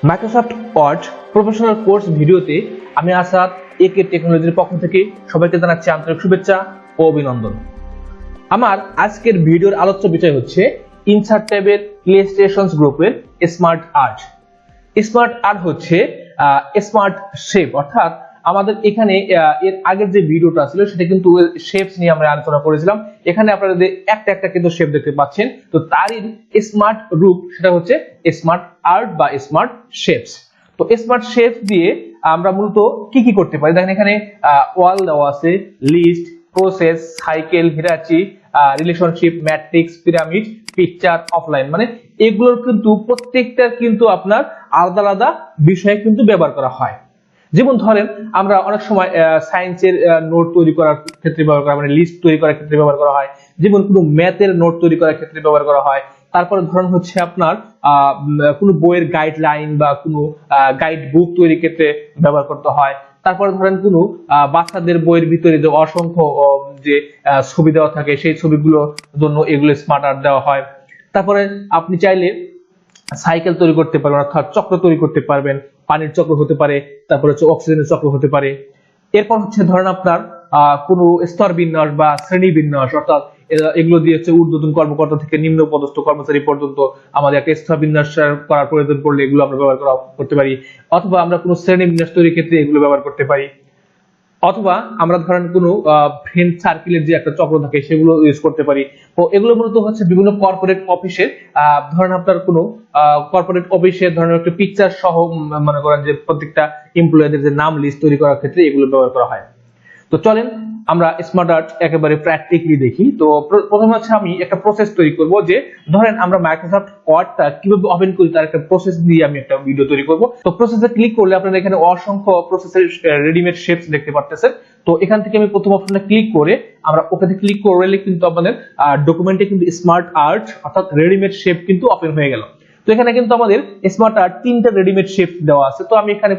Microsoft word professional course ভিডিওতে আমি আসাদ একে টেকনোলজির পক্ষ থেকে সবাইকে জানাচ্ছি আন্তরিক শুভেচ্ছা ও অভিনন্দন। আমার আজকের ভিডিওর আলোচ্য বিষয় হচ্ছে ইনসার্ট ট্যাবের ইলাস্ট্রেশনস গ্রুপের স্মার্ট আর্ট। স্মার্ট আর্ট হচ্ছে স্মার্ট শেপ, অর্থাৎ আমাদের এখানে এর আগের যে ভিডিওটা ছিল সেটা কিন্তু শেপস নিয়ে আমরা আলোচনা করেছিলাম। এখানে আপনারা একটা একটা কিন্তু শেপ দেখতে পাচ্ছেন, তো তারই স্মার্ট রূপ সেটা হচ্ছে স্মার্ট আর্ট বা স্মার্ট শেপস। তো স্মার্ট শেপস দিয়ে আমরা মূলত কি কি করতে পারি দেখেন, এখানে ওয়াল দেওয়া আছে, list, process, cycle, hierarchy, relationship, matrix, pyramid, picture, offline, মানে এগুলোর কিন্তু প্রত্যেকটার কিন্তু আপনার আলাদা আলাদা বিষয়ে কিন্তু ব্যবহার করা হয়। যেমন ধরেন আমরা অনেক সময় সায়েন্সের নোট তৈরি করার ক্ষেত্রে ব্যবহার করা, মানে লিস্ট তৈরি করার ক্ষেত্রে ব্যবহার করা হয়, যেমন কোনো ম্যাথের নোট তৈরি করার ক্ষেত্রে ব্যবহার করা হয়। তারপরে ধরেন হচ্ছে আপনার কোনো বইয়ের গাইডলাইন বা কোনো গাইড বুক তৈরির ক্ষেত্রে ব্যবহার করতে হয়। তারপরে ধরেন কোনো বাচ্চাদের বইয়ের ভিতরে যে অসংখ্য যে ছবি দেওয়া থাকে সেই ছবিগুলোর জন্য এগুলো স্মার্ট আর্ট দেওয়া হয়। তারপরে আপনি চাইলে সাইকেল তৈরি করতে পারবেন, অর্থাৎ চক্র তৈরি করতে পারবেন, পানির চক্র হতে পারে, তারপরে হচ্ছে অক্সিজেনের চক্র হতে পারে। এরপর হচ্ছে ধরেন আপনার কোনো স্তর বিন্যাস বা শ্রেণী বিন্যাস, অর্থাৎ এগুলো দিয়ে হচ্ছে ঊর্ধ্বতন কর্মকর্তা থেকে নিম্ন পদস্থ কর্মচারী পর্যন্ত আমাদের একটা স্তর বিন্যাস করার প্রয়োজন পড়লে এগুলো আমরা ব্যবহার করতে পারি, অথবা আমরা কোনো শ্রেণী বিন্যাস তৈরির ক্ষেত্রে এগুলো ব্যবহার করতে পারি, অথবা আমরা ধরেন কোনো ফ্রেন্ড সার্কেলের যে একটা চক্র থাকে সেগুলো ইউজ করতে পারি। তো এগুলো মূলত হচ্ছে বিভিন্ন কর্পোরেট অফিসের ধরেন আপনার কোনো কর্পোরেট অফিসে ধরেন একটা পিকচার সহ মনে করেন যে প্রত্যেকটা এমপ্লয়ীদের যে নাম লিস্ট তৈরি করার ক্ষেত্রে এগুলো ব্যবহার করা হয়। তো চলেন আমরা স্মার্ট আর্ট একেবারে প্র্যাকটিক্যালি দেখি। তো প্রথমে হচ্ছে আমি একটা প্রসেস তৈরি করব, যে ধরেন আমরা মাইক্রোসফট ওয়ার্ডটা কিভাবে ওপেন করি তার একটা প্রসেস দিয়ে আমি একটা ভিডিও তৈরি করব। তো প্রসেসে ক্লিক করলে আপনারা এখানে অসংখ্য প্রসেসের রেডিমেড শেপস দেখতে পাচ্ছেন। তো এখান থেকে আমি প্রথম অপশনে ক্লিক করে আমরা ওকেতে ক্লিক করলে কিন্তু আপনাদের ডকুমেন্টে কিন্তু স্মার্ট আর্ট অর্থাৎ রেডিমেড শেপ কিন্তু ওপেন হয়ে গেল। তো এখানে কিন্তু আমাদের স্মার্ট আর্ট তিনটা রেডিমেড শেপ দেওয়া আছে। তো আমি এখানে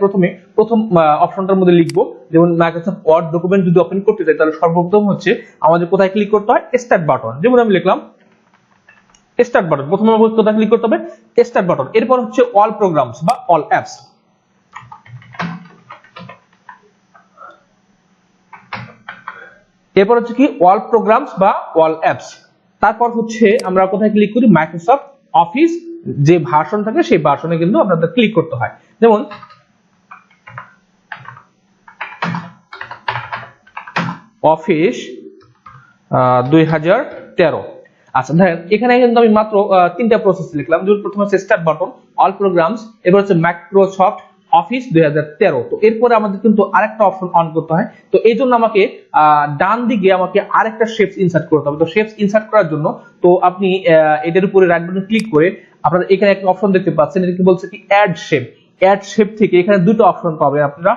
প্রথম অপশনটার মধ্যে লিখবো, যেমন মাইক্রোসফট ওয়ার্ড ডকুমেন্ট যদি ওপেন করতে চাই তাহলে সর্বপ্রথম হচ্ছে আমাদের কোথায় ক্লিক করতে হয়, স্টার্ট বাটন। যেমন আমি লিখলাম স্টার্ট বাটন, প্রথমে কোথায় ক্লিক করতে হবে, স্টার্ট বাটন। এরপর হচ্ছে অল প্রোগ্রামস বা অল অ্যাপস, এরপর হচ্ছে কি অল প্রোগ্রামস বা অল অ্যাপস। তারপর হচ্ছে আমরা কোথায় ক্লিক করি, মাইক্রোসফট অফিস যে ভার্সন থাকে সেই ভার্সনে কিন্তু আপনাদের ক্লিক করতে হয়। যেমন অফিস 2013। আচ্ছা দেখেন এখানে কিন্তু আমি মাত্র তিনটা প্রসেস লিখলাম। যেমন প্রথমে হচ্ছে স্টার্ট বাটন, অল প্রোগ্রামস, এরপর হচ্ছে মাইক্রোসফট অফিস 2013। তো এরপরে আমাদের কিন্তু আরেকটা অপশন অন করতে হয়। তো এই জন্য আমাকে ডান দিকে আমাকে আরেকটা শেপস ইনসার্ট করতে হবে। তো শেপস ইনসার্ট করার জন্য তো আপনি এটার উপরে রাইট বাটন ক্লিক করে আপনারা এখানে একটা অপশন দেখতে পাচ্ছেন, এটা কি বলছে কি অ্যাড শেপ। অ্যাড শেপ থেকে এখানে দুটো অপশন পাবেন আপনারা,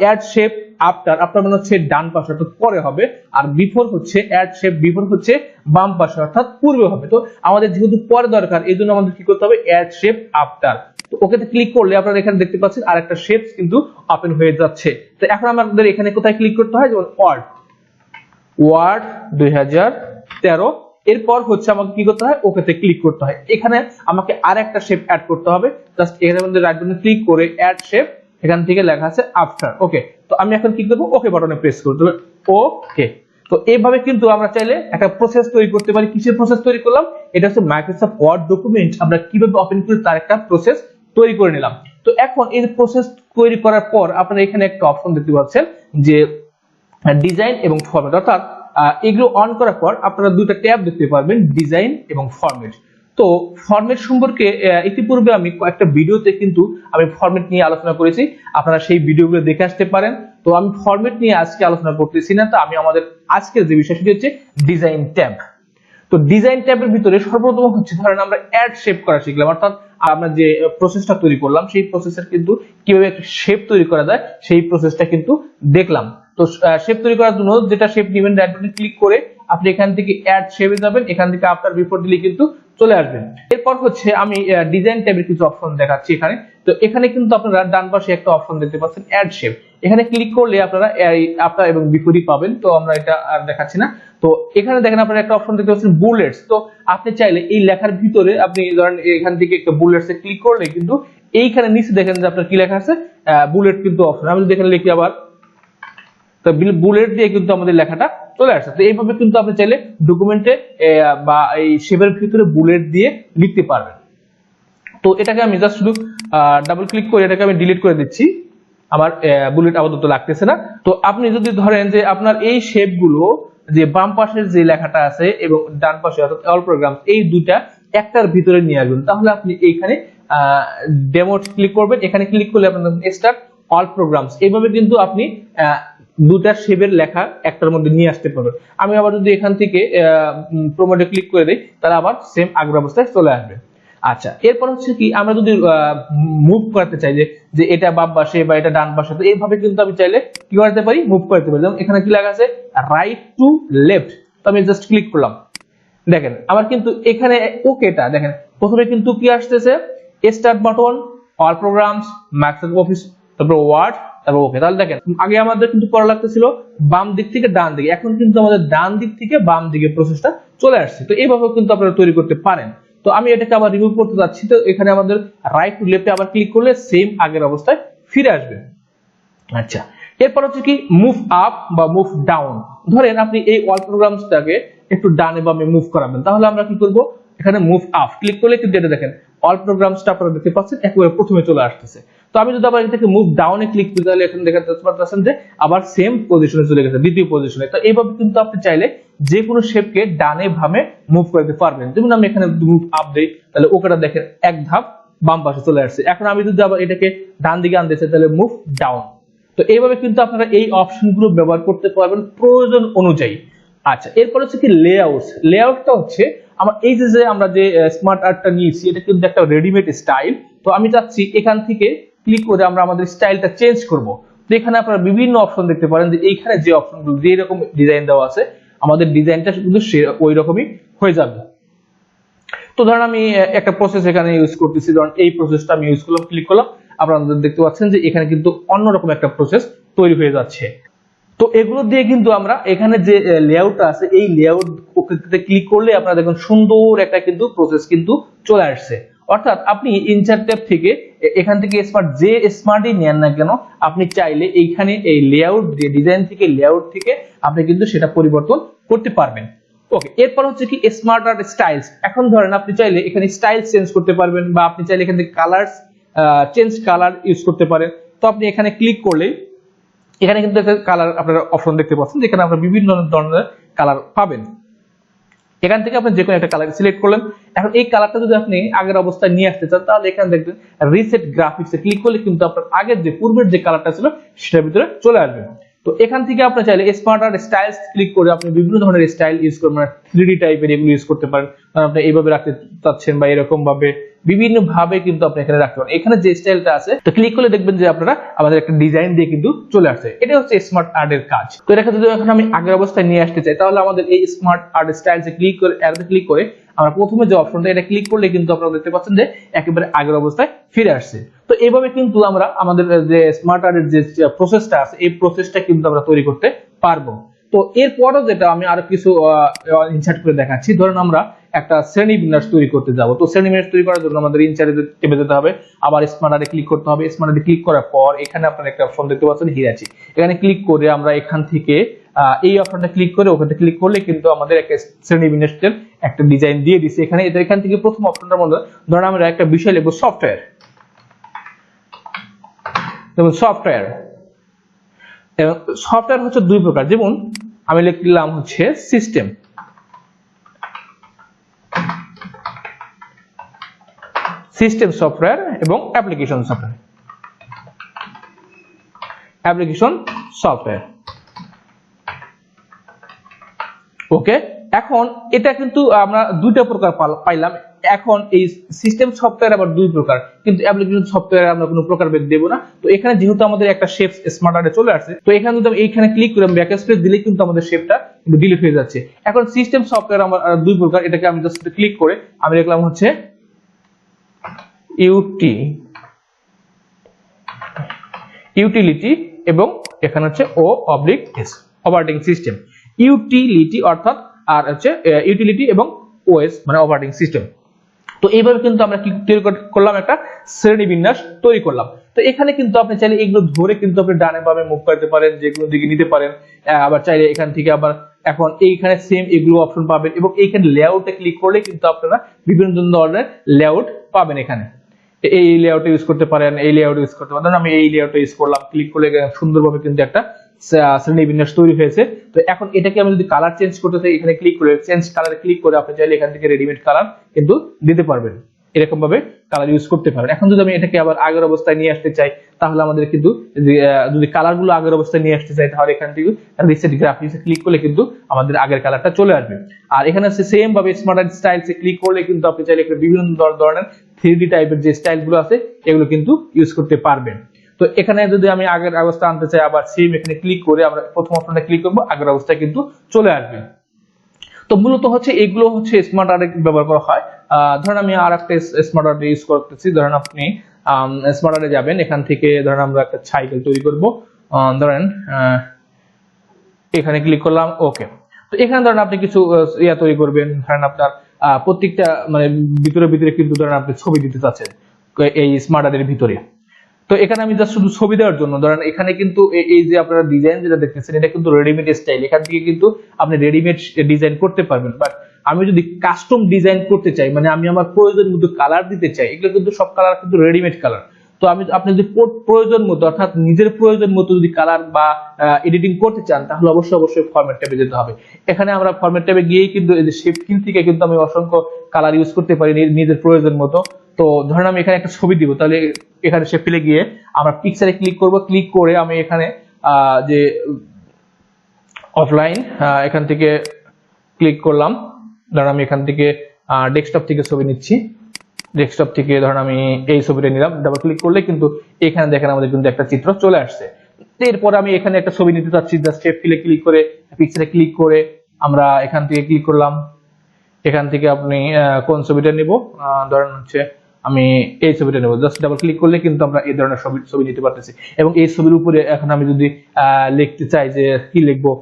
অ্যাড শেপ আফটার মানে হচ্ছে ডান পাশে অর্থাৎ পরে হবে, আর বিফোর হচ্ছে অ্যাড শেপ বিফোর হচ্ছে বাম পাশে অর্থাৎ পূর্বে হবে। তো আমাদের যেহেতু পরে দরকার এই জন্য আমাদের কি করতে হবে, অ্যাড শেপ আফটার। তো ওকেতে ক্লিক করলে আপনারা এখানে দেখতে পাচ্ছেন আরেকটা শেপস কিন্তু ওপেন হয়ে যাচ্ছে। তো এখন আমাদের এখানে কোথায় ক্লিক করতে হয়, যেমন ওয়ার্ড 2013। এরপর হচ্ছে আমাকে কি করতে হয়, ওকেতে ক্লিক করতে হয়। এখানে আমাকে আরেকটা শেপ অ্যাড করতে হবে। জাস্ট এখানে মধ্যে রাইট বাটনে ক্লিক করে অ্যাড শেপ, এখান থেকে লেখা আছে আফটার। ওকে, তো আমি এখন কি করব, ওকে বাটনে প্রেস করব। ওকে, তো এইভাবে কিন্তু আমরা চাইলে একটা প্রসেস তৈরি করতে পারি। কিসের প্রসেস তৈরি করলাম, এটা হচ্ছে মাইক্রোসফট ওয়ার্ড ডকুমেন্ট আমরা কিভাবে ওপেন করি তার একটা প্রসেস তৈরি করে নিলাম। তো এখন এই প্রসেস তৈরি করার পর আপনারা এখানে একটা অপশন দেখতে পাচ্ছেন যে ডিজাইন এবং ফরম্যাট, অর্থাৎ এগুলো অন করার পর আপনারা দুটো ট্যাব দেখতে পারবেন, ডিজাইন এবং ফরম্যাট। তো ফরম্যাট সম্পর্কে ইতিপূর্বে আমি কয়েকটা ভিডিওতে কিন্তু আমি ফরম্যাট নিয়ে আলোচনা করেছি, আপনারা সেই ভিডিওগুলো দেখে আসতে পারেন। তো আমি ফরম্যাট নিয়ে আজকে আলোচনা করতেছি না। তো আমি আমাদের আজকের যে বিষয় সেটি হচ্ছে ডিজাইন ট্যাব। তো ডিজাইন ট্যাবের ভিতরে সর্বপ্রথম হচ্ছে ধরেন আমরা অ্যাড শেপ করা শিখলাম, অর্থাৎ আমরা যে প্রসেসটা তৈরি করলাম সেই প্রসেসের কিন্তু কিভাবে একটা শেপ তৈরি করা যায় সেই প্রসেসটা কিন্তু দেখলাম। তো শেপ তৈরি করার জন্য যেটা শেপ নেবেন রাইট বাটনে ক্লিক করে আপনি এখান থেকে অ্যাড শেপে যাবেন, এখান থেকে আফটার বিফোর দিলে কিন্তু চলে আসবেন। এরপর হচ্ছে আমি ডিজাইন ট্যাবের কিছু অপশন দেখাচ্ছি এখানে। তো এখানে কিন্তু আপনারা ডান পাশে একটা অপশন দেখতে পাচ্ছেন অ্যাড শেপ, এখানে ক্লিক করলে আপনারা আফটার এবং বিফোরই পাবেন। তো আমরা এটা আর দেখাচ্ছি না। তো এখানে দেখেন আপনারা একটা অপশন দেখতে পাচ্ছেন বুলেটস। তো আপনি চাইলে এই লেখার ভিতরে আপনি ধরেন এখান থেকে একটা বুলেটসে ক্লিক করলে কিন্তু এইখানে নিচে দেখেন যে আপনার কি লেখা আছে, বুলেট কিন্তু অপশন। আমি যদি এখানে লিখি আবার, তো বুলেট দিয়ে কিন্তু আমাদের লেখাটা চলে আসছে। তো এইভাবে কিন্তু আপনি চাইলে ডকুমেন্টে বা এই শেপের ভিতরে বুলেট দিয়ে লিখতে পারবেন। তো এটাকে আমি জাস্ট শুধু ডাবল ক্লিক করে এটাকে আমি ডিলিট করে দিচ্ছি, আমার বুলেট আপাতত লাগতেছে না। তো আপনি যদি ধরেন যে আপনার এই শেপগুলো যে বাম পাশের যে লেখাটা আছে এবং ডান পাশে অর্থাৎ অল প্রোগ্রামস, এই দুইটা একটার ভিতরে নিয়ে আসবেন, তাহলে আপনি এইখানে ডেমো ক্লিক করবেন। এখানে ক্লিক করলে আপনার স্টার্ট অল প্রোগ্রামস, এইভাবে কিন্তু আপনি দুটা শেপের লেখা একটার মধ্যে নিয়ে আসতে পারবেন। আমি আবার যদি এখান থেকে প্রমোটে ক্লিক করে দিই, তাহলে আবার সেম আগের অবস্থায় চলে আসবে। আচ্ছা, এরপর হচ্ছে কি, আমরা যদি মুভ করতে চাই যে এটা বাম পাশে বা এটা ডান পাশে, তো এইভাবে কিন্তু আমি চাইলে কি করতে পারি, মুভ করতে পারি। যেমন এখানে কি লেখা আছে, রাইট টু লেফট, তো আমি জাস্ট ক্লিক করলাম, দেখেন আমার কিন্তু এখানে ওকেটা দেখেন, প্রথমে কিন্তু কি আসতেছে, start button, all programs, Microsoft office, তারপর ওয়ার্ড, তারপর ওকে। তাহলে দেখেন আগে আমাদের কিন্তু করা লাগতেছিল বাম দিক থেকে ডান দিকে, এখন কিন্তু আমাদের ডান দিক থেকে বাম দিকে প্রসেসটা চলে আসছে। তো এইভাবে কিন্তু আপনারা তৈরি করতে পারেন। তো আমি এটাকে আবার রিমুভ করতে যাচ্ছি, তো এখানে আমাদের রাইট টু লেফটে আবার ক্লিক করলে সেম আগের অবস্থায় ফিরে আসবে। আচ্ছা, এরপর হচ্ছে কি, মুভ আপ বা মুভ ডাউন। ধরেন আপনি এই অল প্রোগ্রামসটাকে একটু ডানে বামে মুভ করাবেন, তাহলে আমরা কি করব, এখানে মুভ আপ ক্লিক করলে কিন্তু এটা দেখেন অল প্রোগ্রামসটা আপনারা দেখতে পাচ্ছেন একেবারে প্রথমে চলে আসতেছে। তো আমি যদি আবার এটাকে মুভ ডাউনে ক্লিক করি, তাহলে এখানে দেখতে পাচ্ছেন যে আবার সেম পজিশনে চলে গেছে, দ্বিতীয় পজিশনে। তো এইভাবে কিন্তু আপনি চাইলে যে কোনো শেপকে ডানে বামে মুভ করতে পারবেন। যেমন আমি এখানে মুভ আপ দেই, তাহলে ওকেটা দেখেন এক ধাপ বাম পাশে চলে আসছে। এখন আমি যদি আবার এটাকে ডান দিকে আনতে চাই, তাহলে মুভ ডাউন। তো এইভাবে কিন্তু আপনারা এই অপশনগুলো ব্যবহার করতে পারবেন প্রয়োজন অনুযায়ী। আচ্ছা, এরপর হচ্ছে কি লেআউটস। লেআউটটা হচ্ছে আমার এই যে আমরা যে স্মার্ট আর্টটা নিয়েছি, এটা কিন্তু একটা রেডিমেড স্টাইল। তো আমি চাচ্ছি এখান থেকে ক্লিক করে আমরা আমাদের স্টাইলটা চেঞ্জ করব। তো এখানে আপনারা বিভিন্ন অপশন দেখতে পারেন, যে এইখানে যে অপশনগুলো যে এরকম ডিজাইন দেওয়া আছে, আমাদের ডিজাইনটা কিন্তু ওই রকমই হয়ে যাবে। তো ধরেন আমি একটা প্রসেস এখানে ইউজ করতেছি, ধরেন এই প্রসেসটা আমি ইউজ করলাম, ক্লিক করলাম, আপনারা দেখতে পাচ্ছেন যে এখানে কিন্তু অন্যরকম একটা প্রসেস তৈরি হয়ে যাচ্ছে। তো এগুলো দিয়ে কিন্তু আমরা এখানে যে লেআউটটা আছে, এই লেআউট ওকে ক্লিক করলে আপনারা দেখুন সুন্দর একটা কিন্তু প্রসেস কিন্তু চলে আসছে। অর্থাৎ আপনি ইনসার্ট ট্যাব থেকে এখান থেকে যে স্মার্টই নেন না কেন, আপনি চাইলে এইখানে এই লেআউট দিয়ে ডিজাইন থেকে লেআউট থেকে আপনি কিন্তু সেটা পরিবর্তন করতে পারবেন। ওকে, এরপর হচ্ছে কি স্মার্ট আর্ট স্টাইলস। এখন ধরেন আপনি চাইলে এখানে স্টাইল চেঞ্জ করতে পারবেন, বা আপনি চাইলে এখান থেকে কালার চেঞ্জ কালার ইউজ করতে পারেন। তো আপনি এখানে ক্লিক করলে এখানে কিন্তু একটা কালার আপনারা অপশন দেখতে পাচ্ছেন, যেখানে আপনারা বিভিন্ন ধরনের কালার পাবেন। এখান থেকে আপনি যে কোনো একটা কালার সিলেক্ট করলেন। এখন এই কালারটা যদি আপনি আগের অবস্থায় নিয়ে আসতে চান, তাহলে এখানে দেখবেন রিসেট গ্রাফিক্সে ক্লিক করলে কিন্তু আপনার আগের যে পূর্বের যে কালারটা ছিল সেটার ভিতরে চলে আসবে। তো এখান থেকে আপনি চাইলে স্মার্ট আর্ট স্টাইলস ক্লিক করে আপনি বিভিন্ন ধরনের স্টাইল ইউজ করবেন, মানে 3D টাইপের এগুলো ইউজ করতে পারেন। আপনি এইভাবে রাখতে চাচ্ছেন বা এরকম ভাবে বিভিন্ন ভাবে কিন্তু আপনি এখানে রাখতে পারেন। এখানে যে স্টাইলটা আছে, তো ক্লিক করলে দেখবেন যে আপনারা আমাদের একটা ডিজাইন দিয়ে কিন্তু চলে আসছে। এটা হচ্ছে স্মার্ট আর্টের কাজ। তো এটাকে যদি এখন আমি আগের অবস্থায় নিয়ে আসতে চাই, তাহলে আমাদের এই স্মার্ট আর্ট স্টাইলসে ক্লিক করে অ্যারোতে ক্লিক করে আমরা প্রথমে যে অপশনটা, এটা ক্লিক করলে কিন্তু আপনারা দেখতে পাচ্ছেন যে একেবারে আগের অবস্থায় ফিরে আসছে। তো এইভাবে কিন্তু আমরা আমাদের যে স্মার্ট আর্টের যে প্রসেসটা আছে, এই প্রসেসটা কিন্তু আমরা তৈরি করতে পারবো। তো এরপরও যেটা আমি আরো কিছু ইনসার্ট করে দেখাচ্ছি, ধরুন আমরা একটা শ্রেণী বিন্যাস তৈরি করতে যাব। তো শ্রেণী বিন্যাস তৈরি করার জন্য আমাদের ইনসার্টে টেপে যেতে হবে, আবার স্মার্ট আর্টে ক্লিক করতে হবে। স্মার্ট আর্টে ক্লিক করার পর এখানে আপনারা একটা অপশন দেখতে পাচ্ছেন হিরাচি, এখানে ক্লিক করে আমরা এখান থেকে এই অপশনটা ক্লিক করে ওখানে ক্লিক করলে কিন্তু আমাদের একটা শ্রেণী বিন্যাসের একটা ডিজাইন দিয়ে দিচ্ছে। এখান থেকে প্রথম অপশনটার মধ্যে ধরুন আমরা একটা বিষয় লিখবো সফটওয়্যার। যেমন সফটওয়্যার হচ্ছে দুই প্রকার, যেমন আমি লিখলাম হচ্ছে সিস্টেম সফটওয়্যার এবং অ্যাপ্লিকেশন সফটওয়্যার। ওকে, এখন এটা কিন্তু আমরা দুইটা প্রকার পাইলাম। এখন এই সিস্টেম সফটওয়্যার আবার দুই প্রকার, কিন্তু অ্যাপ্লিকেশন সফটওয়্যার আমরা কোনো প্রকারভেদ দেব না। তো এখানে যেহেতু আমাদের একটা শেপ স্মার্ট আর্টে চলে আসছে, তো এখানে যদি আমি এইখানে ক্লিক করে ব্যাকস্পেস দিলে কিন্তু আমাদের শেপটা ডিলিট হয়ে যাচ্ছে। এখন সিস্টেম সফটওয়্যার আমার দুই প্রকার, এটাকে আমি জাস্ট ক্লিক করে আমি লিখলাম হচ্ছে ইউটিলিটি এবং এখানে হচ্ছে O/S অপারেটিং সিস্টেম। ইউটিলিটি অর্থাৎ আর হচ্ছে ইউটিলিটি এবং OS মানে অপারেটিং সিস্টেম। তো এইভাবে কিন্তু আমরা কি তৈরি করলাম, একটা শ্রেণীবিন্যাস তৈরি করলাম। তো এখানে কিন্তু আপনি চাইলে এগুলো ধরে কিন্তু আপনি ডানে বামে মুভ করতে পারেন, যেগুলো দিকে নিতে পারেন। আবার চাইলে এখান থেকে আবার এখন এইখানে সেম এগুলো অপশন পাবেন, এবং এইখানে লেআউটে ক্লিক করলে কিন্তু আপনারা বিভিন্ন ধরনের লেআউট পাবেন। এখানে এই লেআউট ইউজ করতে পারেন, এই লেআউট ইউজ করতে পারেন। আমি এই লেআউট ইউজ করলাম, ক্লিক করলে সুন্দরভাবে কিন্তু একটা শ্রেণীবিন্যাস তৈরি হয়েছে। তো এখন এটাকে আমি যদি কালার চেঞ্জ করতে চাই, এখানে ক্লিক করে চেঞ্জ কালারে ক্লিক করে আপনি চাইলে এখান থেকে রেডিমেড কালার কিন্তু দিতে পারবেন, এরকম ভাবে কালার ইউজ করতে পারেন। এখন যদি আমি এটাকে আবার আগের অবস্থায় নিয়ে আসতে চাই, তাহলে আমাদের কিন্তু যদি কালার গুলো আগের অবস্থায় নিয়ে আসতে চাই, তাহলে এখান থেকে রিসেট গ্রাফিক্সে ক্লিক করলে কিন্তু আমাদের আগের কালারটা চলে আসবে। আর এখানে আছে সেম ভাবে স্মার্ট স্টাইলসে ক্লিক করলে কিন্তু আপনি চাইলে বিভিন্ন ধরনের 3D টাইপের যে স্টাইল গুলো আছে এগুলো কিন্তু ইউজ করতে পারবেন। তো এখানে যদি আমি আগের অবস্থা আনতে চাই, আবার সেম এখানে ক্লিক করে আমরা প্রথম অপশনটা ক্লিক করব, আগের অবস্থায় কিন্তু চলে আসবে। তো মূলত হচ্ছে এগুলো হচ্ছে স্মার্ট আর্ট ব্যবহার করা হয়। ধরেন আমি আর একটা স্মার্ট আর্ট ইউজ করতেছি। ধরেন আপনি স্মার্ট আর্টে যাবেন, এখান থেকে ধরেন আমরা একটা সাইকেল তৈরি করব। ধরেন এখানে ক্লিক করলাম, ওকে। তো এখানে ধরেন আপনি কিছু ইয়া তৈরি করবেন। ধরেন আপনার প্রত্যেকটা মানে ভিতরে ভিতরে কিন্তু ধরেন আপনি ছবি দিতে চাচ্ছেন এই স্মার্ট আর্টের ভিতরে। তো এখানে আমি জাস্ট শুধু ছবি দেওয়ার জন্য, ধরেন এখানে কিন্তু এই যে আপনারা ডিজাইন যেটা দেখতেছেন, এটা কিন্তু রেডিমেড স্টাইল। এখান থেকে কিন্তু আপনি রেডিমেড ডিজাইন করতে পারবেন। বাট আমি যদি কাস্টম ডিজাইন করতে চাই, মানে আমি আমার প্রয়োজন মতো কালার দিতে চাই, এগুলো কিন্তু সব কালার কিন্তু রেডিমেড কালার। তো আপনি যদি প্রয়োজন মতো, অর্থাৎ নিজের প্রয়োজন মতো যদি কালার বা এডিটিং করতে চান, তাহলে অবশ্যই ফরম্যাট ট্যাবে যেতে হবে। এখানে আমরা ফরম্যাট ট্যাবে গিয়েই কিন্তু এই যে শেপ ফিল থেকে কিন্তু আমি অসংখ্য কালার ইউজ করতে পারি নিজের প্রয়োজন মতো। তো ধরেন আমি এখানে একটা ছবি দিব, তাহলে এখানে শেপ ফিলে গিয়ে আমরা পিকচারে ক্লিক করব, ক্লিক করে আমি এখানে যে অফলাইন এখান থেকে ক্লিক করলাম। ধরেন আমি এখান থেকে ডেস্কটপ থেকে ছবি নিচ্ছি, ডেস্কটপ থেকে ধরেন আমি এই ছবিটা নিলাম, ডাবল ক্লিক করলে কিন্তু এখানে দেখেন আমাদের কিন্তু একটা চিত্র চলে আসছে। এরপর আমি এখানে একটা ছবি নিতে চাচ্ছি, জাস্ট শেপ ফিলে ক্লিক করে পিকচারে ক্লিক করে আমরা এখান থেকে ক্লিক করলাম। এখান থেকে আপনি কোন ছবিটা নেব, ধরেন হচ্ছে আমি এই ছবিটা নেব, জাস্ট ডাবল ক্লিক করলে কিন্তু আমরা এই ধরনের ছবি নিতে পারতেছি। এবং এই ছবির উপরে এখন আমি যদি লিখতে চাই যে কি লিখবো,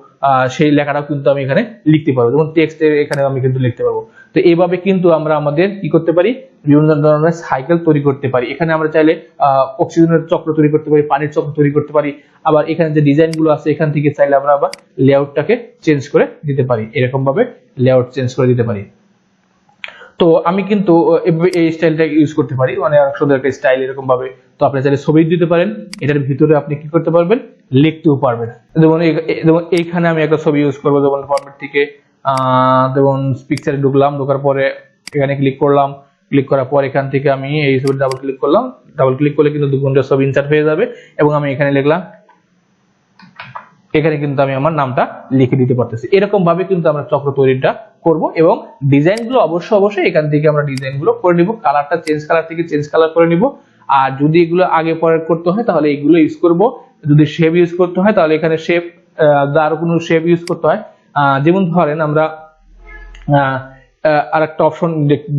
সেই লেখাটাও কিন্তু আমি এখানে লিখতে পারবো, যেমন টেক্সট এখানে আমি কিন্তু লিখতে পারবো। তো এইভাবে কিন্তু আমরা আমাদের কি করতে পারি, বিভিন্ন ধরনের সাইকেল তৈরি করতে পারি। এখানে আমরা চাইলে অক্সিজেনের চক্র তৈরি করতে পারি, পানির চক্র তৈরি করতে পারি। আবার এখানে যে ডিজাইন গুলো আছে, এখান থেকে চাইলে আমরা আবার লেআউটটাকে চেঞ্জ করে দিতে পারি, এরকম ভাবে লেআউট চেঞ্জ করে দিতে পারি। তো আমি কিন্তু এই স্টাইলটা ইউজ করতে পারি, মানে অনেক সুন্দর একটা স্টাইল এরকম ভাবে। তো আপনি চাইলে ছবি দিতে পারেন, এটার ভিতরে আপনি কি করতে পারবেন, লিখতেও পারবেন। যেমন এইখানে আমি একটা ছবি ইউজ করবো, যেমন ফরম্যাট থেকে যেমন পিকচারে ঢুকলাম, ঢোকার পরে এখানে ক্লিক করলাম, ক্লিক করার পর এখান থেকে আমি এই ছবি ডাবল ক্লিক করলাম, ডাবল ক্লিক করলে কিন্তু 2 ঘন্টা ছবি ইনসার্ট হয়ে যাবে। এবং আমি এখানে লিখলাম, এখানে কিন্তু আমি আমার নামটা লিখে দিতে পারতেছি। এরকম ভাবে কিন্তু আমরা চক্র তৈরিটা করব। এবং ডিজাইন গুলো অবশ্যই এখান থেকে আমরা ডিজাইন গুলো করে নিব, কালারটা চেঞ্জ কালার থেকে চেঞ্জ কালার করে নিব। আর যদি এগুলো আগে পরে করতে হয় তাহলে এগুলো ইউজ করব। যদি শেপ ইউজ করতে হয় তাহলে এখানে শেপ, আরো কোনো শেপ ইউজ করতে হয়, যেমন ধরেন আমরা আরেকটা অপশন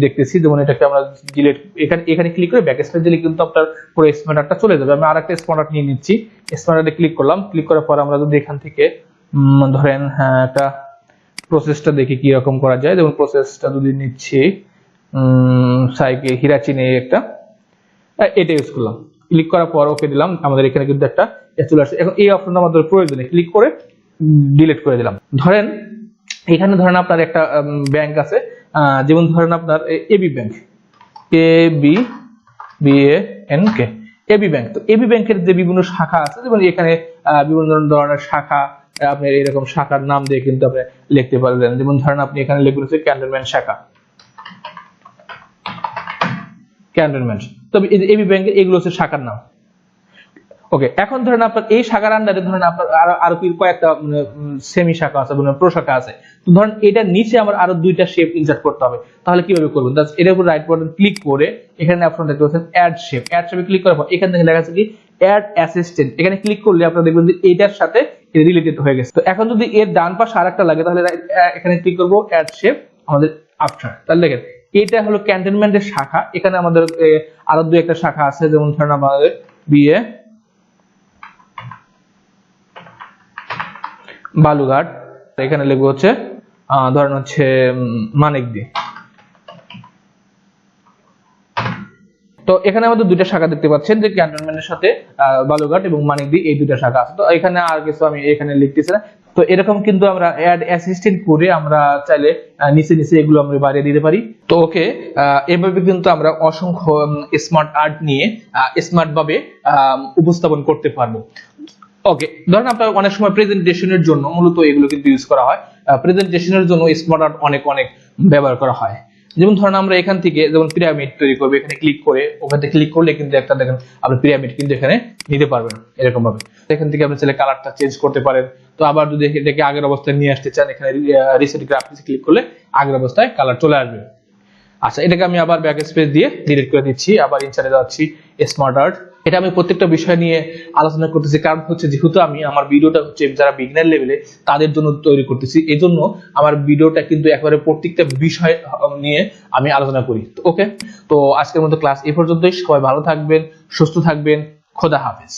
দেখতেছি, যেমন এটাকে আমরা ডিলিট, এখানে ক্লিক করে ব্যাক স্পেস দিলে কিন্তু আপনার পুরো স্মার্ট আর্টটা চলে যাবে। আমি আরেকটা স্মার্ট আর্ট নিয়ে নিচ্ছি, স্মার্ট আর্টে ক্লিক করলাম, ক্লিক করার পর আমরা যদি এখান থেকে ধরেন একটা প্রসেসটা দেখি কি রকম করা যায়। যেমন প্রসেসটা যদি নিচ্ছি সাইকে হিরাচি নিয়ে একটা, এটা ইউজ করলাম, ক্লিক করার পর ওকে দিলাম, আমাদের এখানে কিন্তু একটা চলে আসছে। এখন এই অপশনটা আমাদের প্রয়োজনে ক্লিক করে ডিলিট করে দিলাম। ধরেন এখানে ধরেন আপনার একটা ব্যাংক আছে, যেমন ধরেন আপনার এবি ব্যাংক, এবি ব্যাংক। তো এবি ব্যাংকের যে বিভিন্ন শাখা আছে, যেমন এখানে বিভিন্ন ধরনের শাখা, আপনি এরকম শাখার নাম দিয়ে কিন্তু আপনি লিখতে পারবেন। যেমন ধরেন আপনি এখানে লিখবেন হচ্ছে ক্যান্টনমেন্ট শাখা, ক্যান্টনমেন্ট। তবে এবি ব্যাংকের এগুলো হচ্ছে শাখার নাম। ওকে, এখন ধরেন আপনার এই শাখার আন্ডারে ধরেন আপনার আরো কয়েকটা সেমি শাখা আছে, প্রশাখা আছে। তো ধরেন এটার নিচে আমার আরো 2টা শেপ ইনসার্ট করতে হবে, তাহলে কিভাবে করবেন? জাস্ট এর উপর রাইট বাটন ক্লিক করে এখানে অপশন দেখতে পাচ্ছেন অ্যাড শেপ, অ্যাড শেপে ক্লিক করার পর এখান থেকে লেখা আছে কি অ্যাড অ্যাসিস্ট্যান্ট। এখানে ক্লিক করলে আপনারা দেখবেন যে এটার সাথে রিলেটেড হয়ে গেছে। তো এখন যদি এর ডান পাশে আরেকটা লাগে, তাহলে এখানে ক্লিক করব অ্যাড শেপ, আমাদের আফটার। তাহলে দেখেন এটা হলো ক্যান্টনমেন্টের শাখা। এখানে আমাদের আরো 2-1টা শাখা আছে, যেমন ধরেন আমাদের বিএ বালুঘাট, এখানে লিখবো হচ্ছে ধরেন হচ্ছে মানিকদি। তো এখানে আমাদের দুইটা শাখা দেখতে পাচ্ছেন যে ক্যান্টনমেন্টের সাথে বালুরঘাট এবং মানিকদি এই দুইটা শাখা আছে। তো এখানে আর কিছু আমি এখানে লিখতেছি না। তো এরকম কিন্তু আমরা অ্যাড অ্যাসিস্ট্যান্ট করে আমরা চাইলে নিচে নিচে এগুলো আমরা বাড়িয়ে দিতে পারি। তো ওকে, এভাবে কিন্তু আমরা অসংখ্য স্মার্ট আর্ট নিয়ে স্মার্ট ভাবে উপস্থাপন করতে পারবো। ওকে, ধরেন আপনার অনেক সময় প্রেজেন্টেশনের জন্য মূলত এগুলো কিন্তু ইউজ করা হয়। প্রেজেন্টেশনের জন্য স্মার্ট আর্ট অনেক ব্যবহার করা হয়। যেমন ধরেন আমরা এখান থেকে যেমন পিরামিড তৈরি করবো, এখানে ক্লিক করে ওখানে ক্লিক করলে কিন্তু একটা দেখেন আপনি পিরামিড কিন্তু এখানে নিতে পারবেন এরকম ভাবে। এখান থেকে আপনি চাইলে কালারটা চেঞ্জ করতে পারেন। তো আবার যদি এটাকে আগের অবস্থায় নিয়ে আসতে চান, এখানে রিসেট গ্রাফিক্স ক্লিক করলে আগের অবস্থায় কালার চলে আসবে। আচ্ছা, এটাকে আমি আবার ব্যাক স্পেস দিয়ে ডিলিট করে দিচ্ছি, আবার ইনসার্টে যাচ্ছি স্মার্ট আর্ট। এটা আমি প্রত্যেকটা বিষয় নিয়ে আলোচনা করতেছি, কারণ হচ্ছে যেহেতু আমি আমার ভিডিওটা হচ্ছে যারা বিগিনার লেভেলে তাদের জন্য তৈরি করতেছি, এই জন্য আমার ভিডিওটা কিন্তু একেবারে প্রত্যেকটা বিষয় নিয়ে আমি আলোচনা করি। ওকে, তো আজকের মতো ক্লাস এই পর্যন্তই। সবাই ভালো থাকবেন, সুস্থ থাকবেন, খোদা হাফেজ।